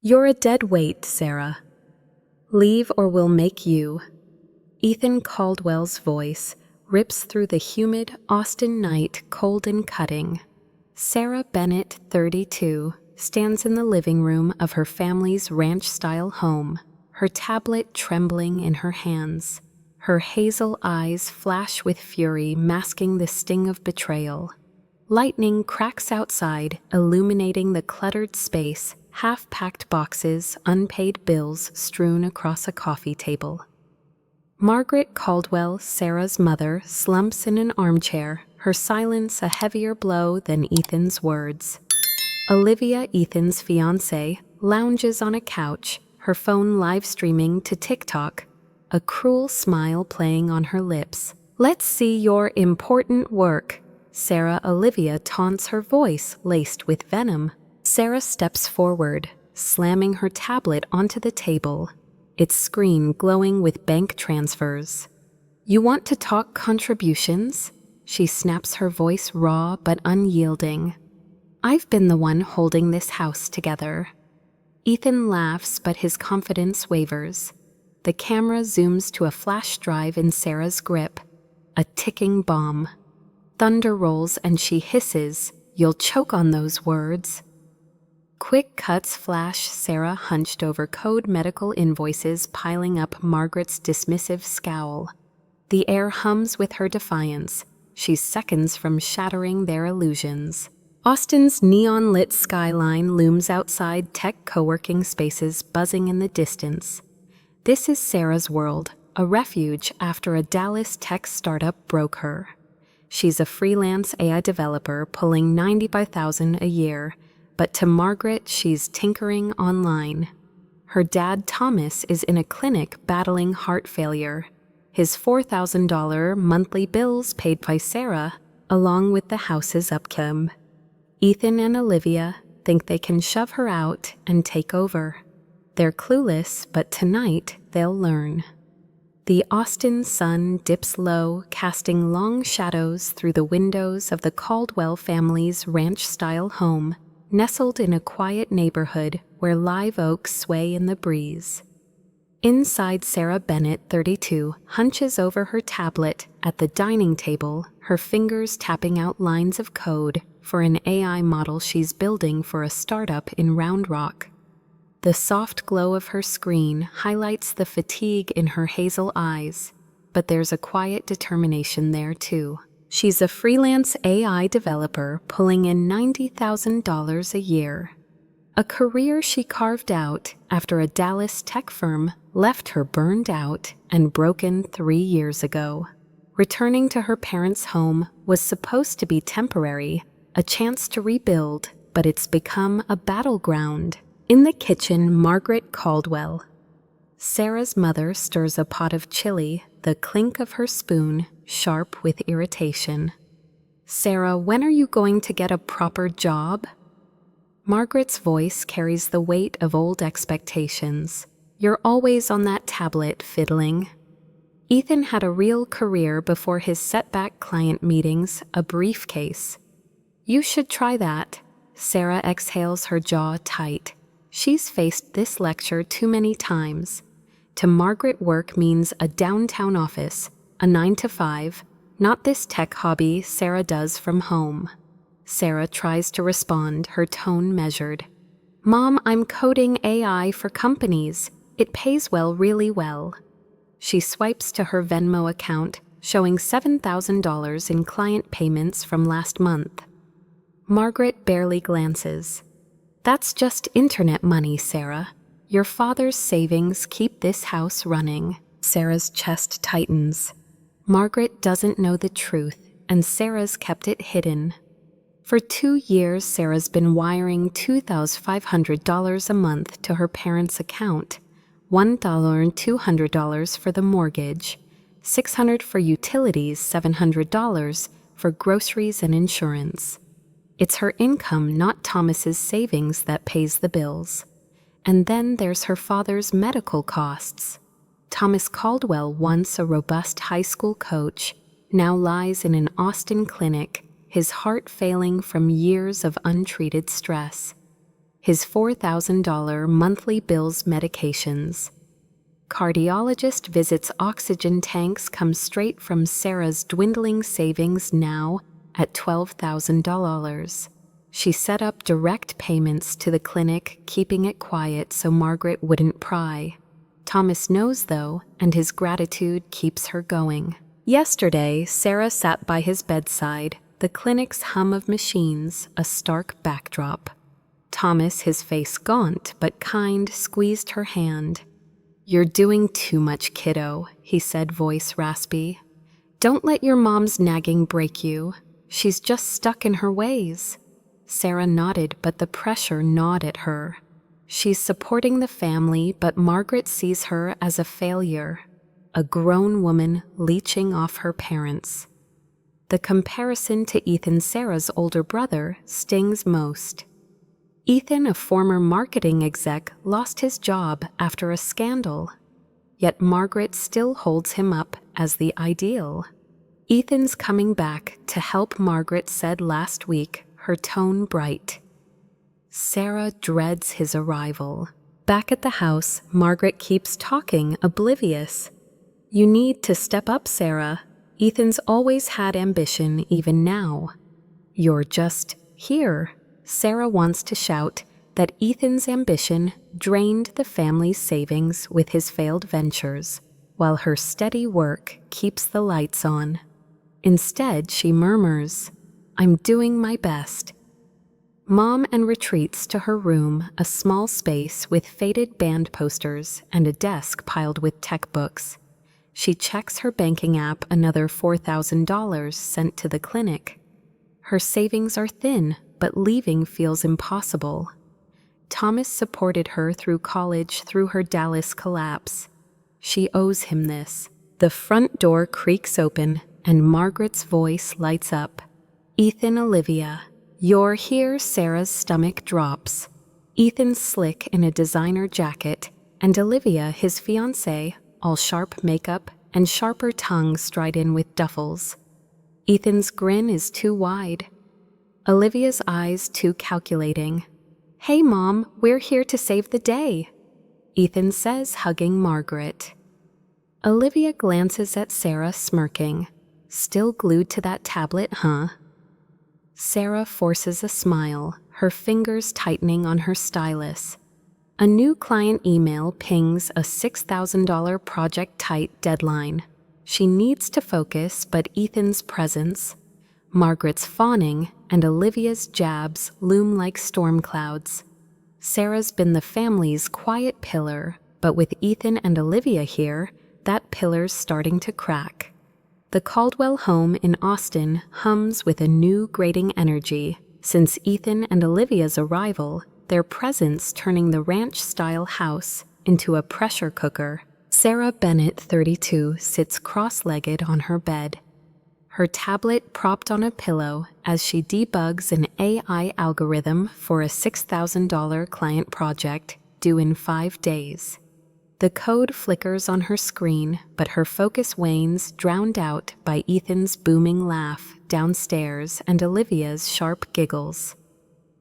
You're a dead weight, Sarah. Leave or we'll make you. Ethan Caldwell's voice rips through the humid Austin night, cold and cutting. Sarah Bennett, 32, stands in the living room of her family's ranch-style home, her tablet trembling in her hands. Her hazel eyes flash with fury, masking the sting of betrayal. Lightning cracks outside, illuminating the cluttered space, half-packed boxes, unpaid bills strewn across a coffee table. Margaret Caldwell, Sarah's mother, slumps in an armchair, her silence a heavier blow than Ethan's words. Olivia, Ethan's fiancée, lounges on a couch, her phone live-streaming to TikTok, a cruel smile playing on her lips. "Let's see your important work," Sarah Olivia taunts, her voice laced with venom. Sarah steps forward, slamming her tablet onto the table, its screen glowing with bank transfers. "You want to talk contributions?" She snaps, her voice raw but unyielding. "I've been the one holding this house together." Ethan laughs, but his confidence wavers. The camera zooms to a flash drive in Sarah's grip, a ticking bomb. Thunder rolls and she hisses, "You'll choke on those words." Quick cuts flash Sarah hunched over code medical invoices, piling up Margaret's dismissive scowl. The air hums with her defiance. She's seconds from shattering their illusions. Austin's neon-lit skyline looms outside, tech co-working spaces buzzing in the distance. This is Sarah's world, a refuge after a Dallas tech startup broke her. She's a freelance AI developer pulling $95,000 a year, but to Margaret, she's tinkering online. Her dad, Thomas, is in a clinic battling heart failure. His $4,000 monthly bills paid by Sarah, along with the house's upkeep. Ethan and Olivia think they can shove her out and take over. They're clueless, but tonight they'll learn. The Austin sun dips low, casting long shadows through the windows of the Caldwell family's ranch-style home, nestled in a quiet neighborhood where live oaks sway in the breeze. Inside, Sarah Bennett, 32, hunches over her tablet at the dining table, her fingers tapping out lines of code for an AI model she's building for a startup in Round Rock. The soft glow of her screen highlights the fatigue in her hazel eyes, but there's a quiet determination there too. She's a freelance AI developer pulling in $90,000 a year, a career she carved out after a Dallas tech firm left her burned out and broken 3 years ago. Returning to her parents' home was supposed to be temporary, a chance to rebuild, but it's become a battleground. In the kitchen, Margaret Caldwell, Sarah's mother, stirs a pot of chili, the clink of her spoon sharp with irritation. "Sarah, when are you going to get a proper job?" Margaret's voice carries the weight of old expectations. "You're always on that tablet fiddling." Ethan had a real career before his setback client meetings, a briefcase. "You should try that." Sarah exhales, her jaw tight. She's faced this lecture too many times. To Margaret, work means a downtown office, a 9 to 5, not this tech hobby Sarah does from home. Sarah tries to respond, her tone measured. "Mom, I'm coding AI for companies. It pays well, really well." She swipes to her Venmo account, showing $7,000 in client payments from last month. Margaret barely glances. "That's just internet money, Sarah. Your father's savings keep this house running." Sarah's chest tightens. Margaret doesn't know the truth, and Sarah's kept it hidden. For 2 years, Sarah's been wiring $2,500 a month to her parents' account, $1 and $200 for the mortgage, $600 for utilities, $700 for groceries and insurance. It's her income, not Thomas's savings, that pays the bills. And then there's her father's medical costs. Thomas Caldwell, once a robust high school coach, now lies in an Austin clinic, his heart failing from years of untreated stress. his $4,000 monthly bills medications. Cardiologist visits oxygen tanks come straight from Sarah's dwindling savings now at $12,000. She set up direct payments to the clinic, keeping it quiet so Margaret wouldn't pry. Thomas knows, though, and his gratitude keeps her going. Yesterday, Sarah sat by his bedside, the clinic's hum of machines a stark backdrop. Thomas, his face gaunt but kind, squeezed her hand. "You're doing too much, kiddo," he said, voice raspy. "Don't let your mom's nagging break you. She's just stuck in her ways." Sarah nodded, but the pressure gnawed at her. She's supporting the family, but Margaret sees her as a failure, a grown woman leeching off her parents. The comparison to Ethan, Sarah's older brother, stings most. Ethan, a former marketing exec, lost his job after a scandal. Yet Margaret still holds him up as the ideal. "Ethan's coming back to help," Margaret said last week, her tone bright. Sarah dreads his arrival. Back at the house, Margaret keeps talking, oblivious. "You need to step up, Sarah. Ethan's always had ambition, even now. You're just here." Sarah wants to shout that Ethan's ambition drained the family's savings with his failed ventures, while her steady work keeps the lights on. Instead, she murmurs, "I'm doing my best." Mom and retreats to her room, a small space with faded band posters and a desk piled with tech books. She checks her banking app, another $4,000 sent to the clinic. Her savings are thin, but leaving feels impossible. Thomas supported her through college, through her Dallas collapse. She owes him this. The front door creaks open, and Margaret's voice lights up. "Ethan, Olivia, you're here." Sarah's stomach drops. Ethan's slick in a designer jacket, and Olivia, his fiancée, all sharp makeup and sharper tongue stride in with duffels. Ethan's grin is too wide. Olivia's eyes too calculating. "Hey, Mom, we're here to save the day," Ethan says, hugging Margaret. Olivia glances at Sarah, smirking. "Still glued to that tablet, huh?" Sarah forces a smile, her fingers tightening on her stylus. A new client email pings a $6,000 project tight deadline. She needs to focus, but Ethan's presence, Margaret's fawning, and Olivia's jabs loom like storm clouds. Sarah's been the family's quiet pillar, but with Ethan and Olivia here, that pillar's starting to crack. The Caldwell home in Austin hums with a new grating energy. Since Ethan and Olivia's arrival, their presence turning the ranch-style house into a pressure cooker. Sarah Bennett, 32, sits cross-legged on her bed, her tablet propped on a pillow as she debugs an AI algorithm for a $6,000 client project due in 5 days. The code flickers on her screen, but her focus wanes, drowned out by Ethan's booming laugh downstairs and Olivia's sharp giggles.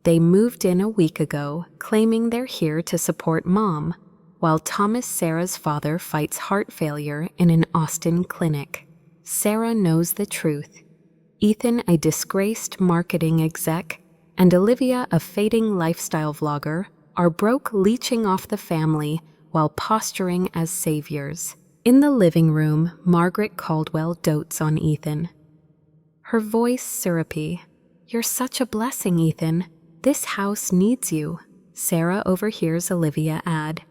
They moved in a week ago, claiming they're here to support Mom, while Thomas, Sarah's father, fights heart failure in an Austin clinic. Sarah knows the truth. Ethan, a disgraced marketing exec, and Olivia, a fading lifestyle vlogger, are broke, leeching off the family while posturing as saviors. In the living room, Margaret Caldwell dotes on Ethan. Her voice syrupy. "You're such a blessing, Ethan. This house needs you." Sarah overhears Olivia add,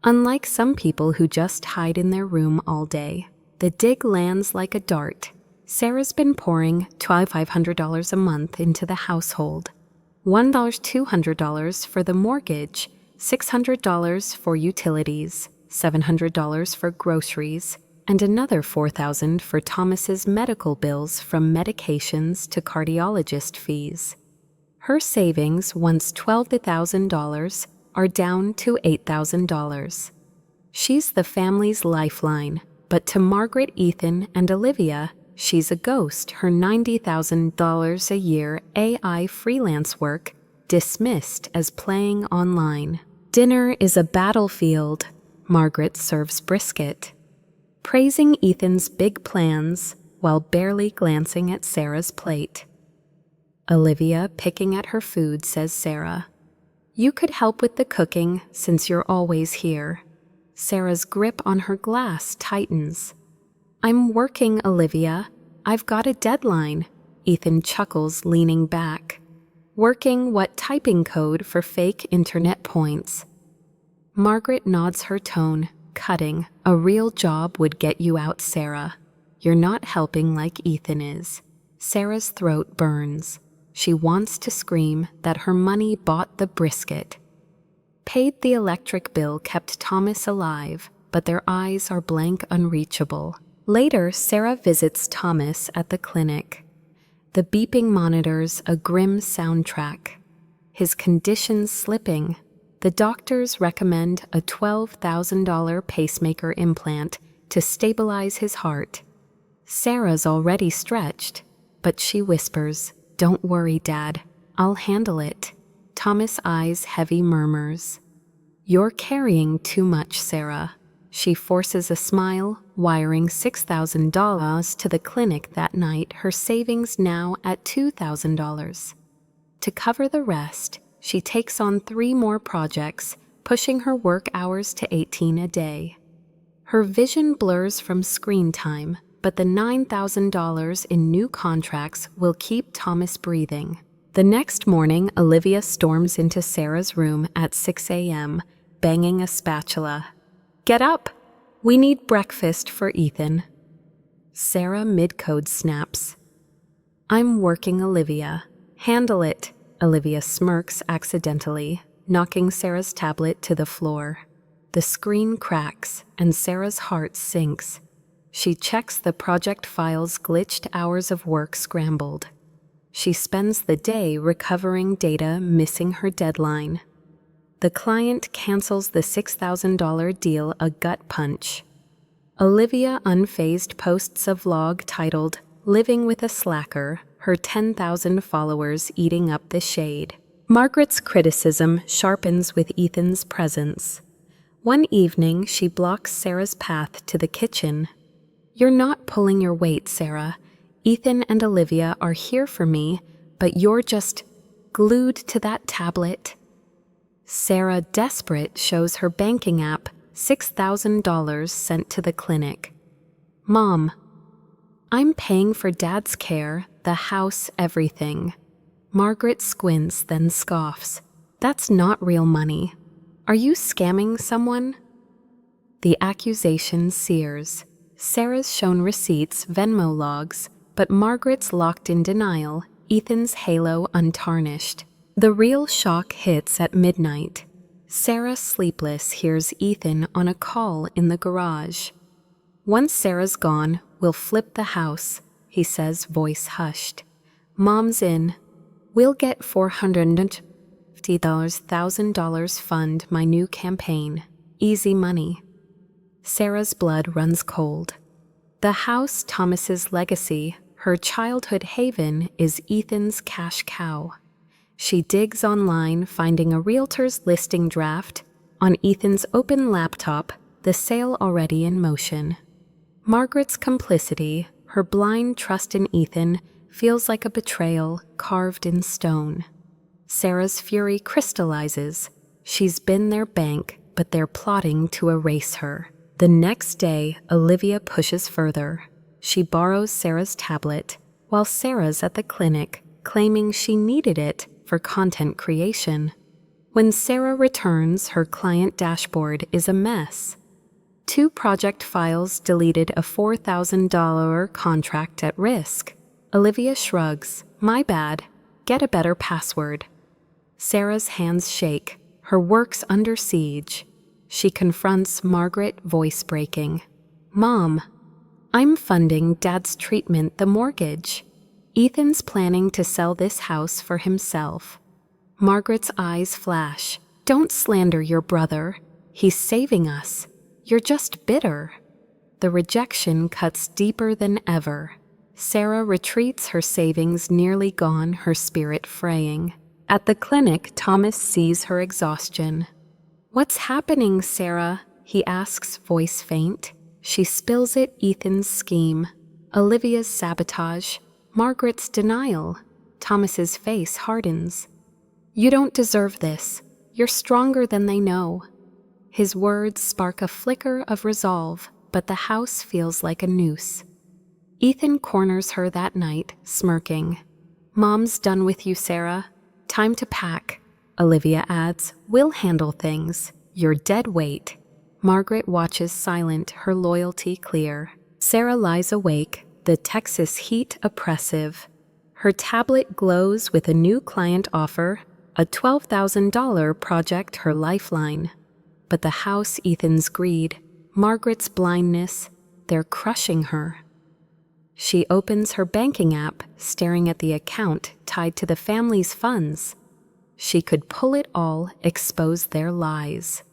"Unlike some people who just hide in their room all day." The dig lands like a dart. Sarah's been pouring $2,500 a month into the household. $1,200 for the mortgage, $600 for utilities, $700 for groceries, and another $4,000 for Thomas's medical bills, from medications to cardiologist fees. Her savings, once $12,000, are down to $8,000. She's the family's lifeline, but to Margaret, Ethan, and Olivia, she's a ghost. Her $90,000 a year AI freelance work dismissed as playing online. Dinner is a battlefield. Margaret serves brisket, praising Ethan's big plans while barely glancing at Sarah's plate. Olivia, picking at her food, says Sarah, "You could help with the cooking since you're always here." Sarah's grip on her glass tightens. "I'm working, Olivia. I've got a deadline." Ethan chuckles, leaning back. "Working what typing code for fake internet points?" Margaret nods her tone, cutting. "A real job would get you out, Sarah. You're not helping like Ethan is." Sarah's throat burns. She wants to scream that her money bought the brisket. Paid the electric bill kept Thomas alive, but their eyes are blank, unreachable. Later, Sarah visits Thomas at the clinic. The beeping monitors a grim soundtrack. His condition's slipping. The doctors recommend a $12,000 pacemaker implant to stabilize his heart. Sarah's already stretched, but she whispers, "Don't worry, Dad. I'll handle it." Thomas' eyes heavy, murmurs, "You're carrying too much, Sarah." She forces a smile, wiring $6,000 to the clinic that night, her savings now at $2,000. To cover the rest, she takes on 3 more projects, pushing her work hours to 18 a day. Her vision blurs from screen time, but the $9,000 in new contracts will keep Thomas breathing. The next morning, Olivia storms into Sarah's room at 6 a.m., banging a spatula. "Get up! We need breakfast for Ethan." Sarah mid-code snaps. "I'm working, Olivia. Handle it." Olivia smirks accidentally, knocking Sarah's tablet to the floor. The screen cracks, and Sarah's heart sinks. She checks the project files, glitched, hours of work scrambled. She spends the day recovering data, missing her deadline. The client cancels the $6,000 deal, a gut punch. Olivia, unfazed, posts a vlog titled, "Living with a Slacker," her 10,000 followers eating up the shade. Margaret's criticism sharpens with Ethan's presence. One evening, she blocks Sarah's path to the kitchen. "You're not pulling your weight, Sarah. Ethan and Olivia are here for me, but you're just glued to that tablet." Sarah, desperate, shows her banking app, $6,000 sent to the clinic. "Mom, I'm paying for Dad's care, the house, everything." Margaret squints, then scoffs. "That's not real money. Are you scamming someone?" The accusation sears. Sarah's shown receipts, Venmo logs, but Margaret's locked in denial, Ethan's halo untarnished. The real shock hits at midnight. Sarah, sleepless, hears Ethan on a call in the garage. "Once Sarah's gone, we'll flip the house," he says, voice hushed. "Mom's in. We'll get $450,000 fund my new campaign. Easy money." Sarah's blood runs cold. The house, Thomas's legacy, her childhood haven, is Ethan's cash cow. She digs online, finding a realtor's listing draft. On Ethan's open laptop, the sale already in motion. Margaret's complicity, her blind trust in Ethan, feels like a betrayal carved in stone. Sarah's fury crystallizes. She's been their bank, but they're plotting to erase her. The next day, Olivia pushes further. She borrows Sarah's tablet, while Sarah's at the clinic, claiming she needed it for content creation. When Sarah returns, her client dashboard is a mess. 2 project files deleted, a $4,000 contract at risk. Olivia shrugs. "My bad. Get a better password." Sarah's hands shake. Her work's under siege. She confronts Margaret, voice breaking. "Mom, I'm funding Dad's treatment, the mortgage. Ethan's planning to sell this house for himself." Margaret's eyes flash. "Don't slander your brother. He's saving us. You're just bitter." The rejection cuts deeper than ever. Sarah retreats, her savings nearly gone, her spirit fraying. At the clinic, Thomas sees her exhaustion. "What's happening, Sarah?" he asks, voice faint. She spills it: Ethan's scheme, Olivia's sabotage, Margaret's denial. Thomas's face hardens. "You don't deserve this. You're stronger than they know." His words spark a flicker of resolve, but the house feels like a noose. Ethan corners her that night, smirking. "Mom's done with you, Sarah. Time to pack." Olivia adds, "We'll handle things. You're dead weight." Margaret watches silent, her loyalty clear. Sarah lies awake, the Texas heat oppressive. Her tablet glows with a new client offer, a $12,000 project, her lifeline. But the house, Ethan's greed, Margaret's blindness, they're crushing her. She opens her banking app, staring at the account tied to the family's funds. She could pull it all, expose their lies.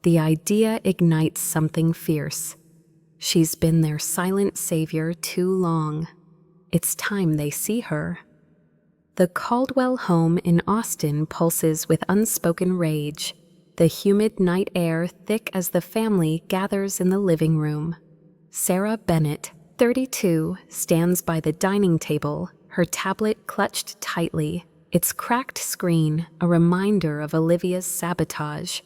The idea ignites something fierce. She's been their silent savior too long. It's time they see her. The Caldwell home in Austin pulses with unspoken rage, the humid night air thick as the family gathers in the living room. Sarah Bennett, 32, stands by the dining table, her tablet clutched tightly, its cracked screen a reminder of Olivia's sabotage.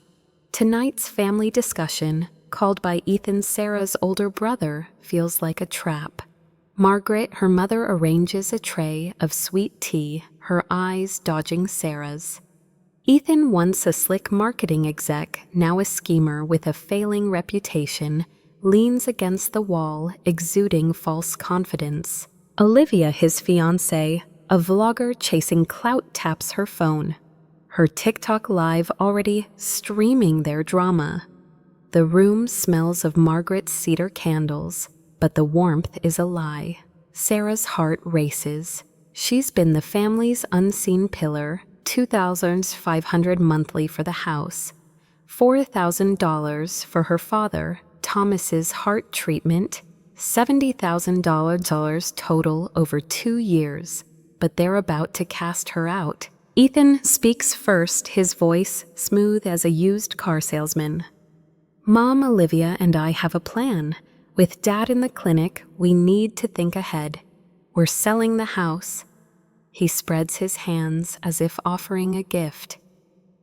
Tonight's family discussion, called by Ethan Sarah's older brother, feels like a trap. Margaret, her mother, arranges a tray of sweet tea, her eyes dodging Sarah's. Ethan, once a slick marketing exec, now a schemer with a failing reputation, leans against the wall, exuding false confidence. Olivia, his fiancée, a vlogger chasing clout, taps her phone. Her TikTok live already streaming their drama. The room smells of Margaret's cedar candles, but the warmth is a lie. Sarah's heart races. She's been the family's unseen pillar, $2,500 monthly for the house, $4,000 for her father, Thomas's heart treatment, $70,000 total over 2 years, but they're about to cast her out. Ethan speaks first, his voice smooth as a used car salesman. "Mom, Olivia, and I have a plan. With Dad in the clinic, we need to think ahead. We're selling the house." He spreads his hands as if offering a gift.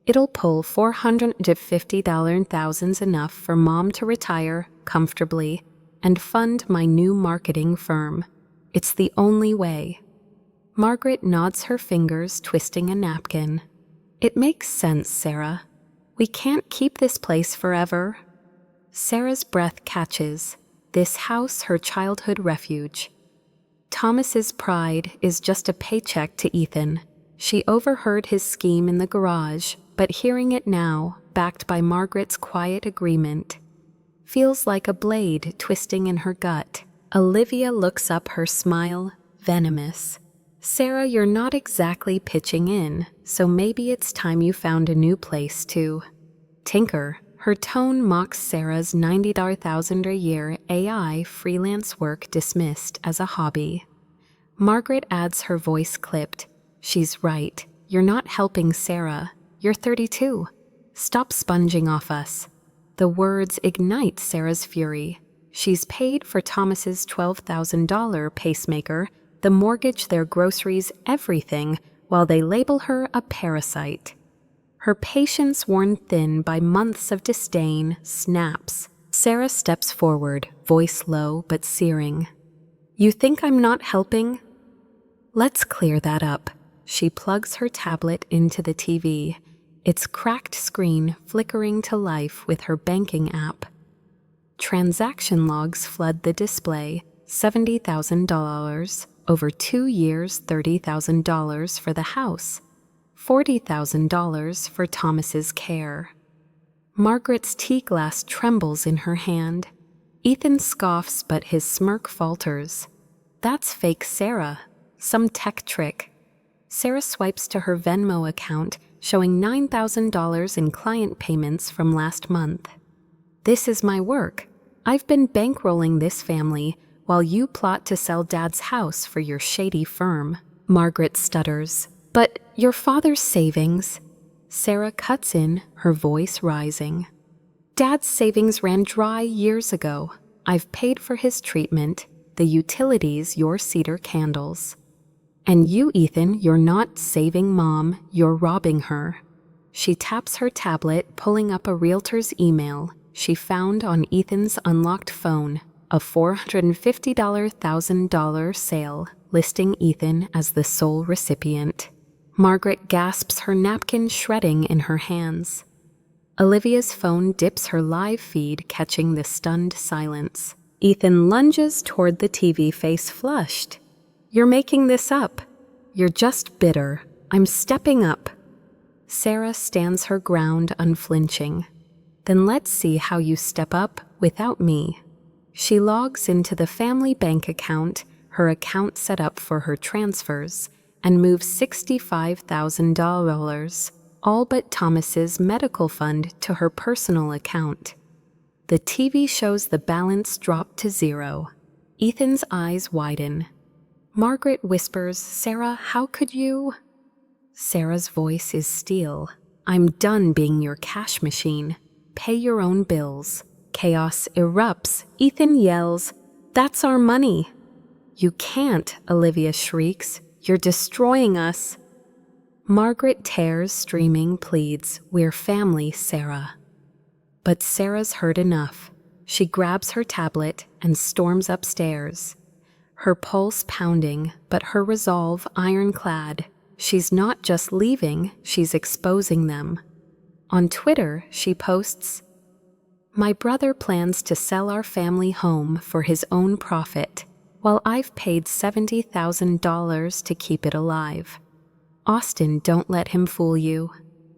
"It'll pull $450,000, enough for Mom to retire comfortably and fund my new marketing firm. It's the only way." Margaret nods her fingers, twisting a napkin. "It makes sense, Sarah. We can't keep this place forever." Sarah's breath catches. This house, her childhood refuge. Thomas's pride is just a paycheck to Ethan. She overheard his scheme in the garage, but hearing it now, backed by Margaret's quiet agreement, feels like a blade twisting in her gut. Olivia looks up, her smile venomous. "Sarah, you're not exactly pitching in, so maybe it's time you found a new place to tinker." Her tone mocks Sarah's $90,000 a year AI freelance work dismissed as a hobby. Margaret adds, her voice clipped. "She's right. You're not helping Sarah. You're 32. Stop sponging off us." The words ignite Sarah's fury. She's paid for Thomas's $12,000 pacemaker, the mortgage, their groceries, everything, while they label her a parasite. Her patience, worn thin by months of disdain, snaps. Sarah steps forward, voice low but searing. "You think I'm not helping? Let's clear that up." She plugs her tablet into the TV, its cracked screen flickering to life with her banking app. Transaction logs flood the display, $70,000, over 2 years, $30,000 for the house, $40,000 for Thomas's care. Margaret's tea glass trembles in her hand. Ethan scoffs, but his smirk falters. That's fake Sarah, some tech trick. Sarah swipes to her Venmo account, showing $9,000 in client payments from last month. "This is my work. I've been bankrolling this family while you plot to sell Dad's house for your shady firm." Margaret stutters. But your father's savings, Sarah cuts in, her voice rising. Dad's savings ran dry years ago. I've paid for his treatment, the utilities, your cedar candles. And you, Ethan, you're not saving Mom, you're robbing her. She taps her tablet, pulling up a realtor's email she found on Ethan's unlocked phone, a $450,000 sale listing Ethan as the sole recipient. Margaret gasps, her napkin shredding in her hands. Olivia's phone dips her live feed, catching the stunned silence. Ethan lunges toward the TV, face flushed. You're making this up. You're just bitter. I'm stepping up. Sarah stands her ground, unflinching. Then let's see how you step up without me. She logs into the family bank account, her account set up for her transfers, and moves $65,000, all but Thomas's medical fund, to her personal account. The TV shows the balance drop to zero. Ethan's eyes widen. Margaret whispers, Sarah, how could you? Sarah's voice is steel. I'm done being your cash machine. Pay your own bills. Chaos erupts. Ethan yells, that's our money. You can't, Olivia shrieks. You're destroying us. Margaret tears, streaming, pleads, we're family, Sarah. But Sarah's heard enough. She grabs her tablet and storms upstairs. Her pulse pounding, but her resolve ironclad. She's not just leaving, she's exposing them. On Twitter, she posts, my brother plans to sell our family home for his own profit, while I've paid $70,000 to keep it alive. Austin, don't let him fool you.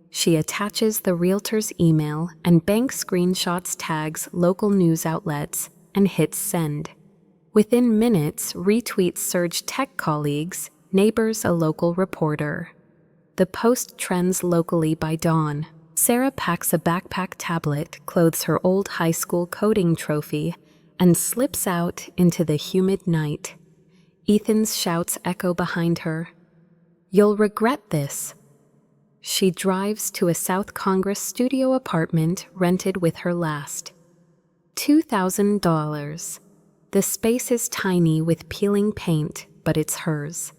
She attaches the realtor's email and bank screenshots, tags local news outlets, and hits send. Within minutes, retweets surge, tech colleagues, neighbors, a local reporter. The post trends locally by dawn. Sarah packs a backpack, tablet, clothes her old high school coding trophy, and slips out into the humid night. Ethan's shouts echo behind her. You'll regret this. She drives to a South Congress studio apartment rented with her last. $2,000. The space is tiny with peeling paint, but it's hers.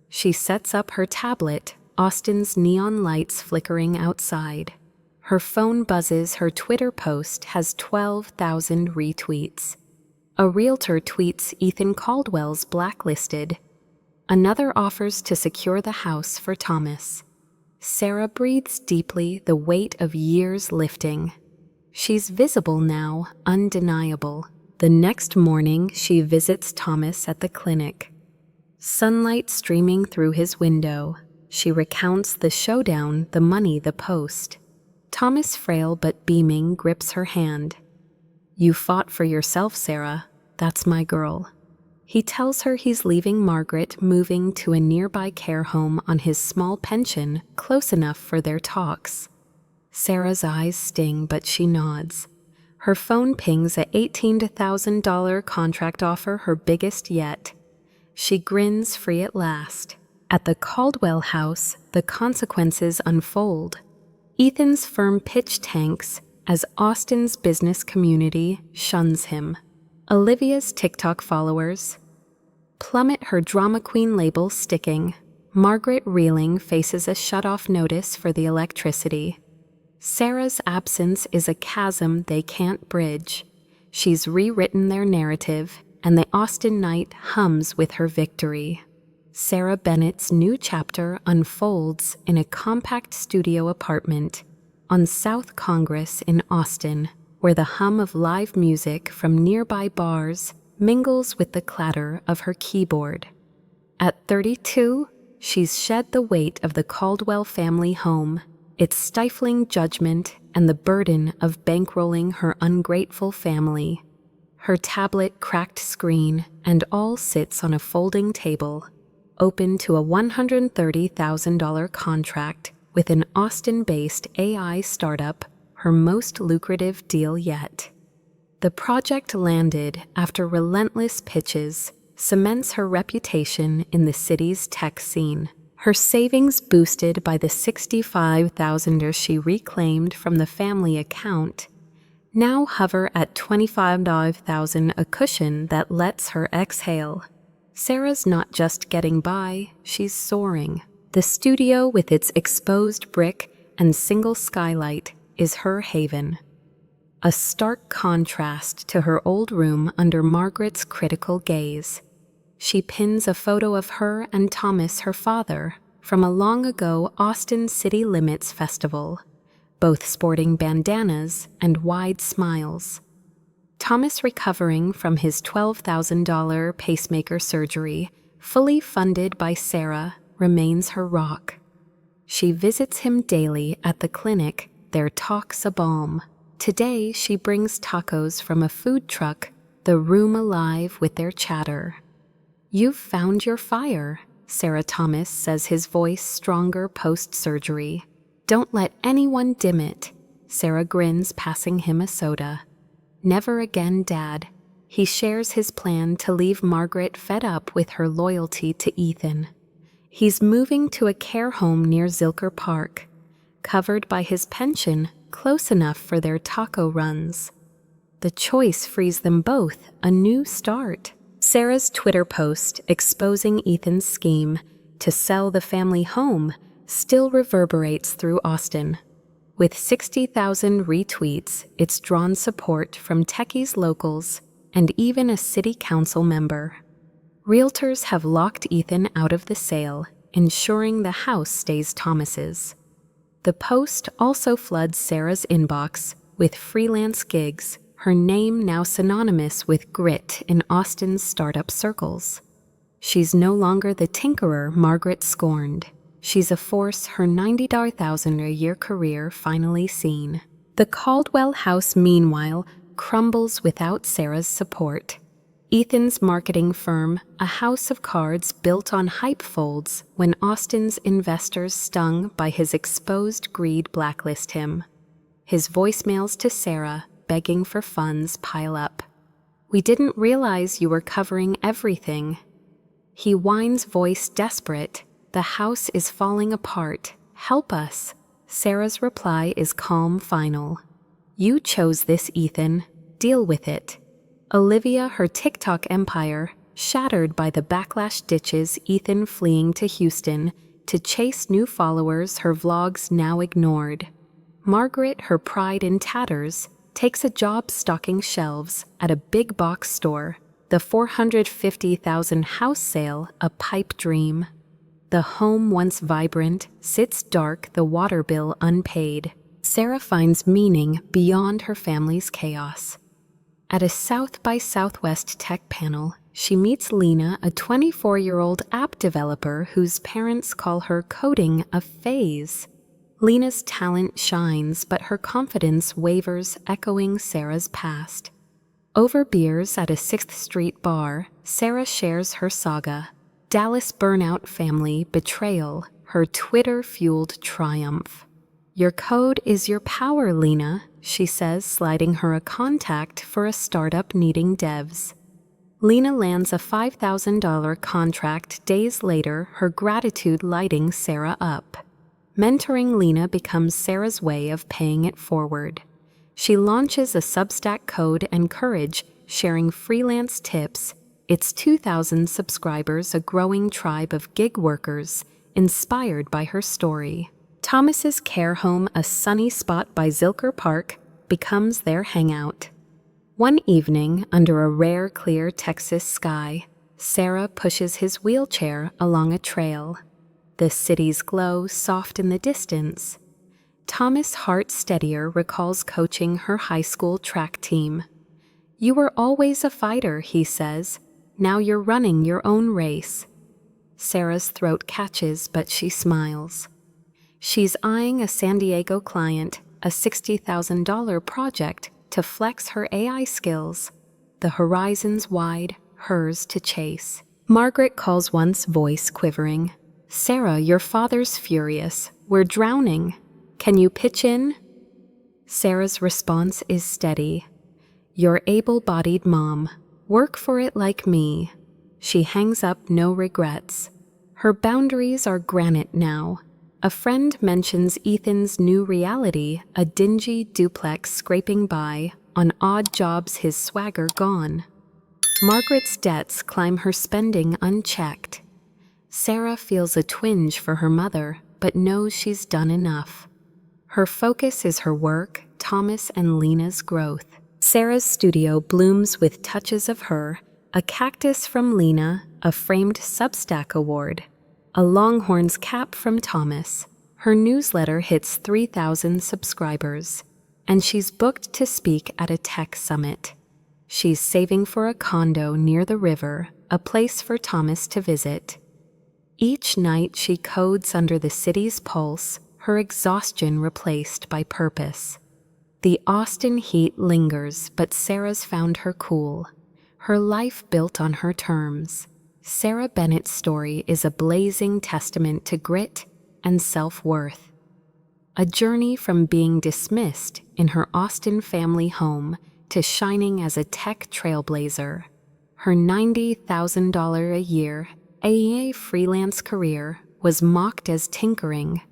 She sets up her tablet, Austin's neon lights flickering outside. Her phone buzzes, her Twitter post has 12,000 retweets. A realtor tweets Ethan Caldwell's blacklisted. Another offers to secure the house for Thomas. Sarah breathes deeply, the weight of years lifting. She's visible now, undeniable. The next morning, she visits Thomas at the clinic. Sunlight streaming through his window. She recounts the showdown, the money, the post. Thomas, frail but beaming, grips her hand. You fought for yourself, Sarah. That's my girl. He tells her he's leaving Margaret, moving to a nearby care home on his small pension, close enough for their talks. Sarah's eyes sting, but she nods. Her phone pings a $18,000 contract offer, her biggest yet. She grins, free at last. At the Caldwell house, the consequences unfold. Ethan's firm pitch tanks as Austin's business community shuns him. Olivia's TikTok followers plummet, her drama queen label sticking. Margaret, reeling, faces a shutoff notice for the electricity. Sarah's absence is a chasm they can't bridge. She's rewritten their narrative, and the Austin night hums with her victory. Sarah Bennett's new chapter unfolds in a compact studio apartment on South Congress in Austin, where the hum of live music from nearby bars mingles with the clatter of her keyboard. At 32, she's shed the weight of the Caldwell family home, its stifling judgment and the burden of bankrolling her ungrateful family. Her tablet, cracked screen, and all sits on a folding table, open to a $130,000 contract with an Austin-based AI startup, her most lucrative deal yet. The project, landed after relentless pitches, cements her reputation in the city's tech scene. Her savings boosted by the $65,000 she reclaimed from the family account now hover at $25,000, a cushion that lets her exhale. Sarah's not just getting by, she's soaring. The studio with its exposed brick and single skylight is her haven. A stark contrast to her old room under Margaret's critical gaze. She pins a photo of her and Thomas, her father, from a long ago Austin City Limits festival, both sporting bandanas and wide smiles. Thomas recovering from his $12,000 pacemaker surgery, fully funded by Sarah, remains her rock. She visits him daily at the clinic, their talks a balm. Today she brings tacos from a food truck, the room alive with their chatter. "You've found your fire," Sarah Thomas says, his voice stronger post-surgery. "Don't let anyone dim it." Sarah grins, passing him a soda. "Never again, Dad." He shares his plan to leave Margaret fed up with her loyalty to Ethan. He's moving to a care home near Zilker Park, covered by his pension, close enough for their taco runs. The choice frees them both a new start. Sarah's Twitter post exposing Ethan's scheme to sell the family home still reverberates through Austin. With 60,000 retweets, it's drawn support from techies, locals, and even a city council member. Realtors have locked Ethan out of the sale, ensuring the house stays Thomas's. The post also floods Sarah's inbox with freelance gigs, her name now synonymous with grit in Austin's startup circles. She's no longer the tinkerer Margaret scorned. She's a force her $90,000-a-year career finally seen. The Caldwell house, meanwhile, crumbles without Sarah's support. Ethan's marketing firm, a house of cards built on hype, folds when Austin's investors, stung by his exposed greed, blacklist him. His voicemails to Sarah, begging for funds, pile up. "We didn't realize you were covering everything." He whines, voice desperate. "The house is falling apart. Help us." Sarah's reply is calm, final. "You chose this, Ethan. Deal with it." Olivia, her TikTok empire, shattered by the backlash, ditches Ethan, fleeing to Houston to chase new followers, her vlogs now ignored. Margaret, her pride in tatters, takes a job stocking shelves at a big box store. The $450,000 house sale, a pipe dream. The home, once vibrant, sits dark, the water bill unpaid. Sarah finds meaning beyond her family's chaos. At a South by Southwest tech panel, she meets Lena, a 24-year-old app developer whose parents call her coding a phase. Lena's talent shines, but her confidence wavers, echoing Sarah's past. Over beers at a 6th Street bar, Sarah shares her saga. Dallas burnout, family, betrayal, her Twitter-fueled triumph. "Your code is your power, Lena," she says, sliding her a contact for a startup needing devs. Lena lands a $5,000 contract days later, her gratitude lighting Sarah up. Mentoring Lena becomes Sarah's way of paying it forward. She launches a Substack, Code and Courage, sharing freelance tips. Its 2,000 subscribers, a growing tribe of gig workers, inspired by her story. Thomas's care home, a sunny spot by Zilker Park, becomes their hangout. One evening, under a rare, clear Texas sky, Sarah pushes his wheelchair along a trail. The city's glow soft in the distance. Thomas, heart steadier, recalls coaching her high school track team. "You were always a fighter," he says. "Now you're running your own race." Sarah's throat catches, but she smiles. She's eyeing a San Diego client, a $60,000 project to flex her AI skills. The horizon's wide, hers to chase. Margaret calls once, voice quivering. "Sarah, your father's furious. We're drowning. Can you pitch in?" Sarah's response is steady. "Your able-bodied mom. Work for it like me." She hangs up, no regrets. Her boundaries are granite now. A friend mentions Ethan's new reality, a dingy duplex scraping by, on odd jobs his swagger gone. Margaret's debts climb her spending unchecked. Sarah feels a twinge for her mother, but knows she's done enough. Her focus is her work, Thomas and Lena's growth. Sarah's studio blooms with touches of her, a cactus from Lena, a framed Substack award, a Longhorns cap from Thomas. Her newsletter hits 3,000 subscribers, and she's booked to speak at a tech summit. She's saving for a condo near the river, a place for Thomas to visit. Each night she codes under the city's pulse, her exhaustion replaced by purpose. The Austin heat lingers, but Sarah's found her cool. Her life built on her terms. Sarah Bennett's story is a blazing testament to grit and self-worth. A journey from being dismissed in her Austin family home to shining as a tech trailblazer. Her $90,000 a year AEA freelance career was mocked as tinkering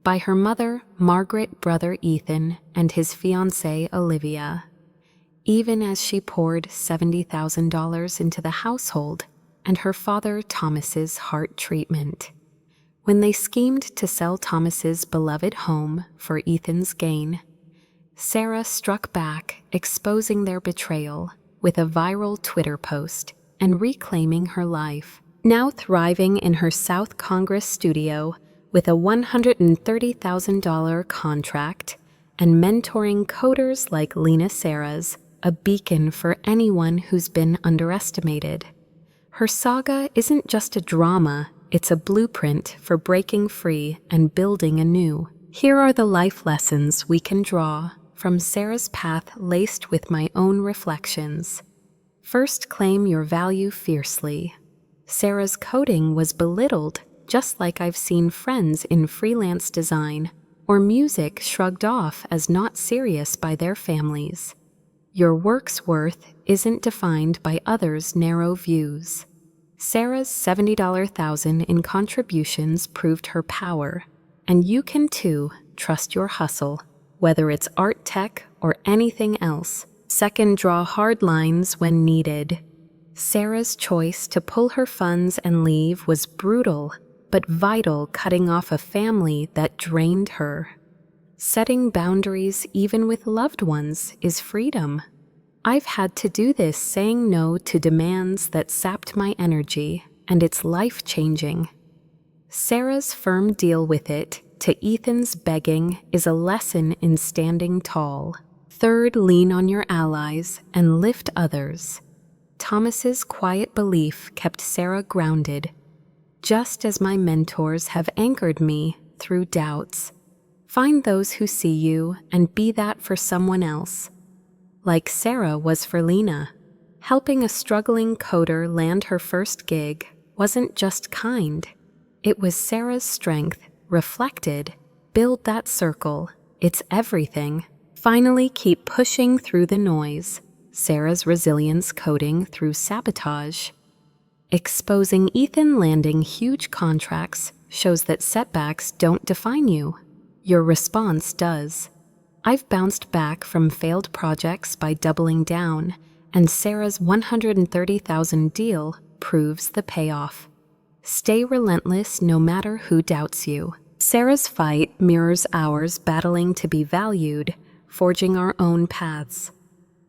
by her mother, Margaret, brother Ethan, and his fiancée, Olivia, even as she poured $70,000 into the household and her father, Thomas's heart treatment. When they schemed to sell Thomas's beloved home for Ethan's gain, Sarah struck back, exposing their betrayal with a viral Twitter post and reclaiming her life. Now thriving in her South Congress studio with a $130,000 contract and mentoring coders like Lena Sarah's, a beacon for anyone who's been underestimated. Her saga isn't just a drama, it's a blueprint for breaking free and building anew. Here are the life lessons we can draw from Sarah's path laced with my own reflections. First, claim your value fiercely. Sarah's coding was belittled, just like I've seen friends in freelance design or music shrugged off as not serious by their families. Your work's worth isn't defined by others' narrow views. Sarah's $70,000 in contributions proved her power, and you can too. Trust your hustle, whether it's art tech or anything else. Second, draw hard lines when needed. Sarah's choice to pull her funds and leave was brutal, but vital, cutting off a family that drained her. Setting boundaries, even with loved ones, is freedom. I've had to do this, saying no to demands that sapped my energy, and it's life-changing. Sarah's firm deal with it, to Ethan's begging, is a lesson in standing tall. Third, lean on your allies and lift others. Thomas's quiet belief kept Sarah grounded, just as my mentors have anchored me through doubts. Find those who see you and be that for someone else. Like Sarah was for Lena, helping a struggling coder land her first gig wasn't just kind. It was Sarah's strength, reflected. Build that circle. It's everything. Finally, keep pushing through the noise. Sarah's resilience coding through Sabotage. Exposing Ethan landing huge contracts shows that setbacks don't define you. Your response does. I've bounced back from failed projects by doubling down, and Sarah's $130,000 deal proves the payoff. Stay relentless no matter who doubts you. Sarah's fight mirrors ours, battling to be valued, forging our own paths.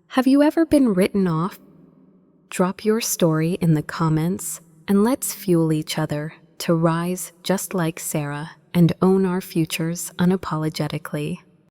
Have you ever been written off? Drop your story in the comments, and let's fuel each other to rise just like Sarah and own our futures unapologetically.